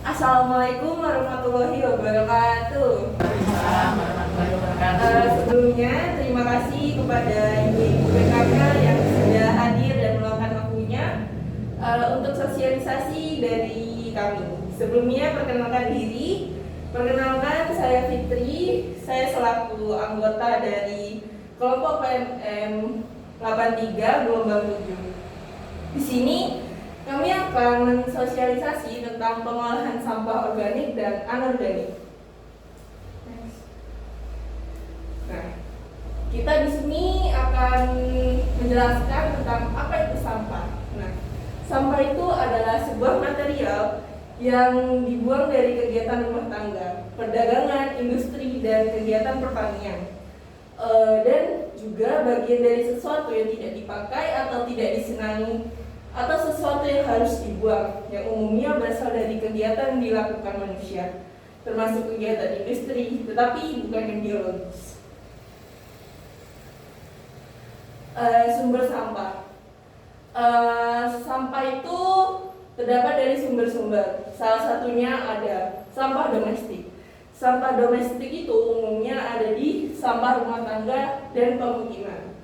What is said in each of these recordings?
Assalamualaikum warahmatullahi wabarakatuh. Sebelumnya terima kasih kepada ibu-ibu PKK yang sudah hadir dan meluangkan waktunya untuk sosialisasi dari kami. Sebelumnya perkenalkan diri, saya Fitri, saya selaku anggota dari kelompok PMM 83 gelombang 7. Di sini kami akan mensosialisasi tentang pengolahan sampah organik dan anorganik. Nah, kita di sini akan menjelaskan tentang apa itu sampah. Nah, sampah itu adalah sebuah material yang dibuang dari kegiatan rumah tangga, perdagangan, industri, dan kegiatan pertanian. Dan juga bagian dari sesuatu yang tidak dipakai atau tidak disenangi, atau sesuatu yang harus dibuang, yang umumnya berasal dari kegiatan yang dilakukan manusia, termasuk kegiatan industri, tetapi bukan yang biologis. Sumber sampah. Sampah itu terdapat dari sumber-sumber. Salah satunya ada sampah domestik. Sampah domestik itu umumnya ada di sampah rumah tangga dan pemukiman.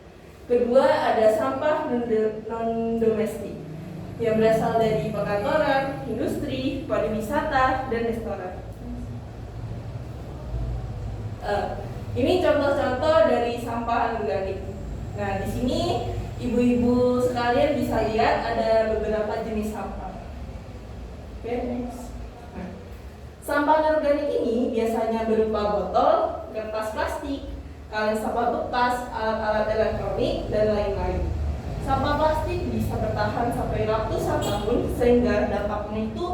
Kedua, ada sampah non-domestik yang berasal dari perkantoran, industri, pariwisata, dan restoran. Ini contoh-contoh dari sampah organik. Nah, di sini ibu-ibu sekalian bisa lihat ada beberapa jenis sampah. Oke, next. Nah, sampah anorganik ini biasanya berupa botol, kertas plastik, kaleng sampah bekas, alat-alat elektronik, dan lain-lain. Sampah plastik bisa bertahan sampai ratusan tahun sehingga dampaknya itu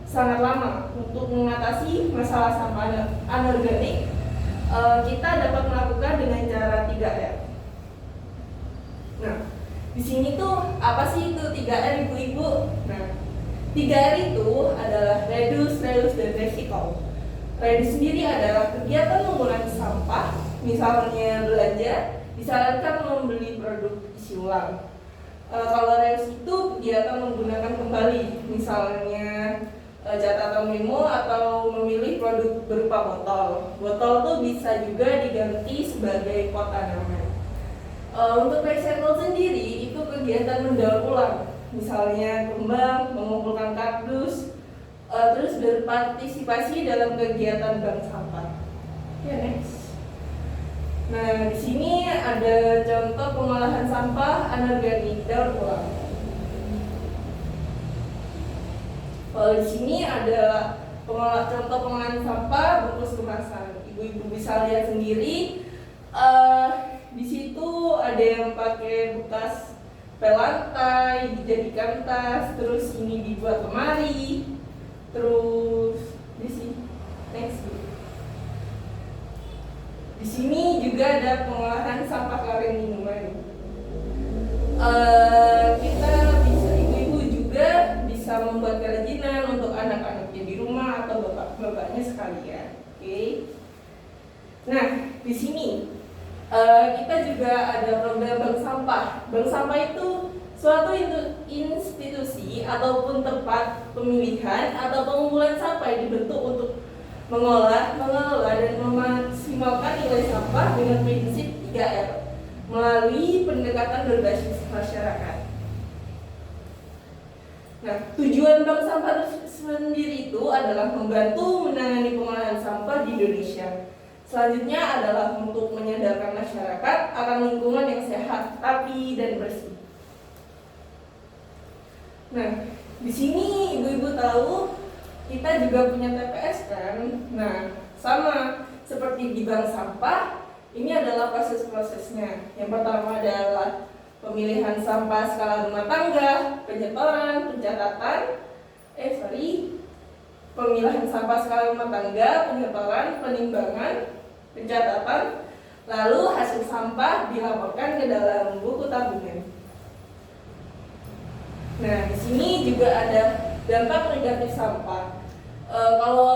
sangat lama. Untuk mengatasi masalah sampah anorganik, kita dapat melakukan dengan cara 3R. Nah, di sini tuh apa sih itu 3R ibu-ibu? Nah, 3R itu adalah reduce, reuse, dan recycle. Reduce sendiri adalah kegiatan mengurangi sampah, misalnya belanja, disarankan membeli produk isi ulang. Kalau reuse itu kegiatan menggunakan kembali, misalnya catatan memo atau memilih produk berupa botol. Botol tuh bisa juga diganti sebagai pot tanaman. Untuk recycle sendiri itu kegiatan mendaur ulang, misalnya kembang, mengumpulkan kardus, terus berpartisipasi dalam kegiatan bank sampah. Ya, next. Nah, di sini ada contoh pengolahan sampah anorganik daur ulang. Kalau di sini ada contoh pengolahan sampah bungkus kemasan. Ibu-ibu bisa lihat sendiri. Di situ ada yang pakai bekas pelantai dijadikan tas, terus ini dibuat lemari, terus di sini next. Di sini juga ada pengolahan sampah kaleng minuman. Kita bisa, ibu-ibu juga bisa membuat kerajinan untuk anak-anaknya di rumah atau bapak-bapaknya sekalian. Oke. Nah, di sini kita juga ada program bank sampah. Bank sampah itu suatu institusi ataupun tempat pemilihan atau pengumpulan sampah yang dibentuk untuk mengolah, mengelola, dan memaksimalkan nilai sampah dengan prinsip 3R melalui pendekatan berbasis masyarakat. Nah, tujuan bank sampah sendiri itu adalah membantu menangani pengolahan sampah di Indonesia. Selanjutnya adalah untuk menyadarkan masyarakat akan lingkungan yang sehat, rapi, dan bersih. Nah, di sini ibu-ibu tahu kita juga punya TPS kan? Nah, sama seperti di bank sampah, ini adalah proses-prosesnya. Yang pertama adalah pemilihan sampah skala rumah tangga, penyetoran, pencatatan, pemilihan sampah skala rumah tangga, penyetoran, penimbangan, pencatatan, lalu hasil sampah dilaporkan ke dalam buku tabungan. Nah, di sini juga ada dampak negatif sampah. Kalau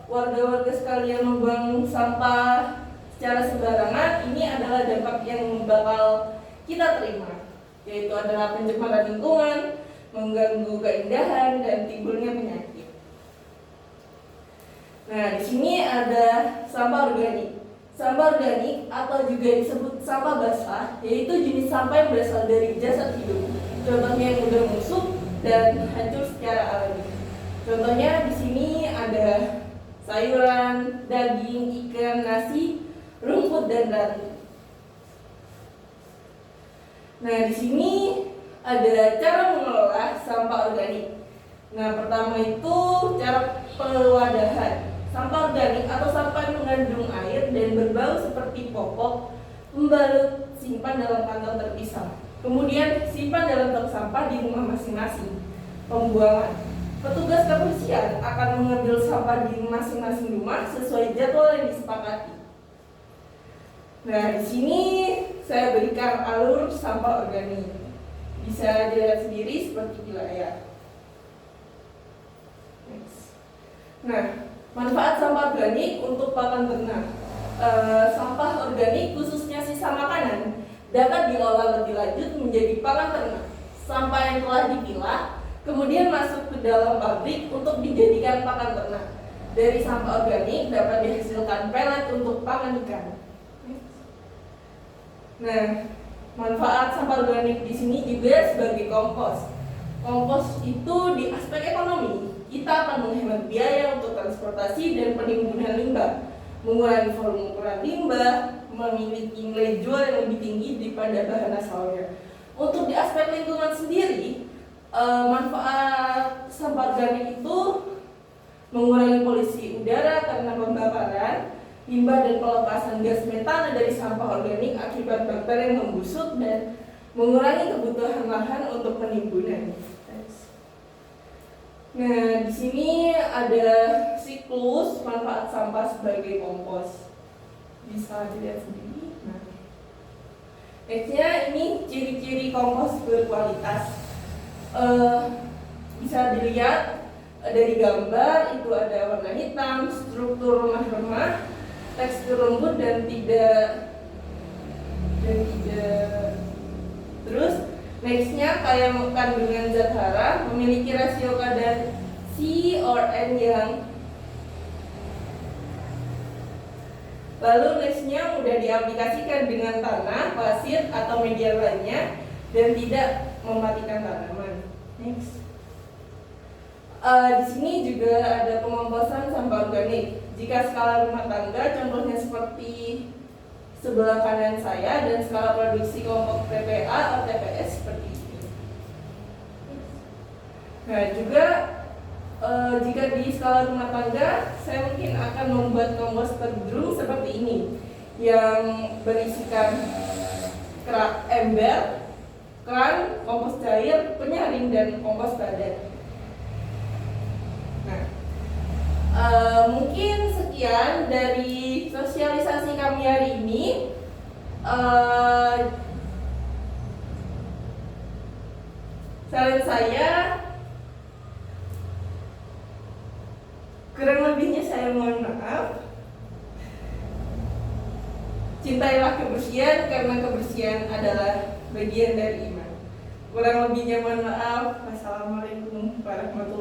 warga-warga sekalian membuang sampah secara sembarangan, ini adalah dampak yang bakal kita terima, yaitu adalah pencemaran lingkungan, mengganggu keindahan, dan timbulnya penyakit. Nah, di sini ada sampah organik. Sampah organik atau juga disebut sampah basah, yaitu jenis sampah yang berasal dari jasad hidup. Contohnya yang mudah membusuk dan hancur secara alami. Contohnya di sini ada sayuran, daging, ikan, nasi, rumput dan ranting. Nah, di sini ada cara mengelola sampah organik. Nah, pertama itu cara pewadahan. Sampah organik atau sampah yang mengandung air dan berbau seperti popok, membalut, simpan dalam kantong terpisah. Kemudian simpan dalam tong sampah di rumah masing-masing. Pembuangan. Petugas kebersihan akan mengambil sampah di masing-masing rumah sesuai jadwal yang disepakati. Nah, di sini saya berikan alur sampah organik. Bisa dilihat sendiri seperti wilayah. Nah, manfaat sampah organik untuk pakan ternak. Sampah organik khususnya sisa makanan dapat diolah lebih lanjut menjadi pakan ternak. Sampah yang telah dipilah kemudian masuk ke dalam pabrik untuk dijadikan pakan ternak. Dari sampah organik dapat dihasilkan pelet untuk pakan ikan. Nah, manfaat sampah organik di sini juga sebagai kompos. Kompos itu di aspek ekonomi, kita akan menghemat biaya untuk transportasi dan penimbunan limbah, mengurangi volume ukuran limbah, memiliki nilai jual yang lebih tinggi daripada bahan asalnya. Untuk di aspek lingkungan sendiri, manfaat sampah organik itu mengurangi polusi udara karena pembakaran limbah dan pelepasan gas metana dari sampah organik akibat bakteri yang membusuk dan mengurangi kebutuhan lahan untuk penimbunan. Nah, di sini ada siklus manfaat sampah sebagai kompos. Bisa dilihat sendiri. Nah, nextnya ini ciri-ciri kompos berkualitas. Bisa dilihat dari gambar itu ada warna hitam, struktur remah-remah, tekstur lembut dan tidak terus nextnya kaya kandungan zat hara, memiliki rasio kadar C or N yang lalu nextnya mudah diaplikasikan dengan tanah, pasir atau media lainnya dan tidak mematikan tanaman. Next. Di sini juga ada pengomposan sampah organik. Jika skala rumah tangga, contohnya seperti sebelah kanan saya, dan skala produksi kelompok TPA atau TPS seperti ini. Nah, juga jika di skala rumah tangga, saya mungkin akan membuat komposter drum seperti ini, yang berisikan ember, keran, kompos cair, penyaring, dan kompos padat. Mungkin sekian dari sosialisasi kami hari ini. Saran saya, kurang lebihnya saya mohon maaf. Cintailah kebersihan karena kebersihan adalah bagian dari iman. Kurang lebihnya mohon maaf. Wassalamualaikum warahmatullahi wabarakatuh.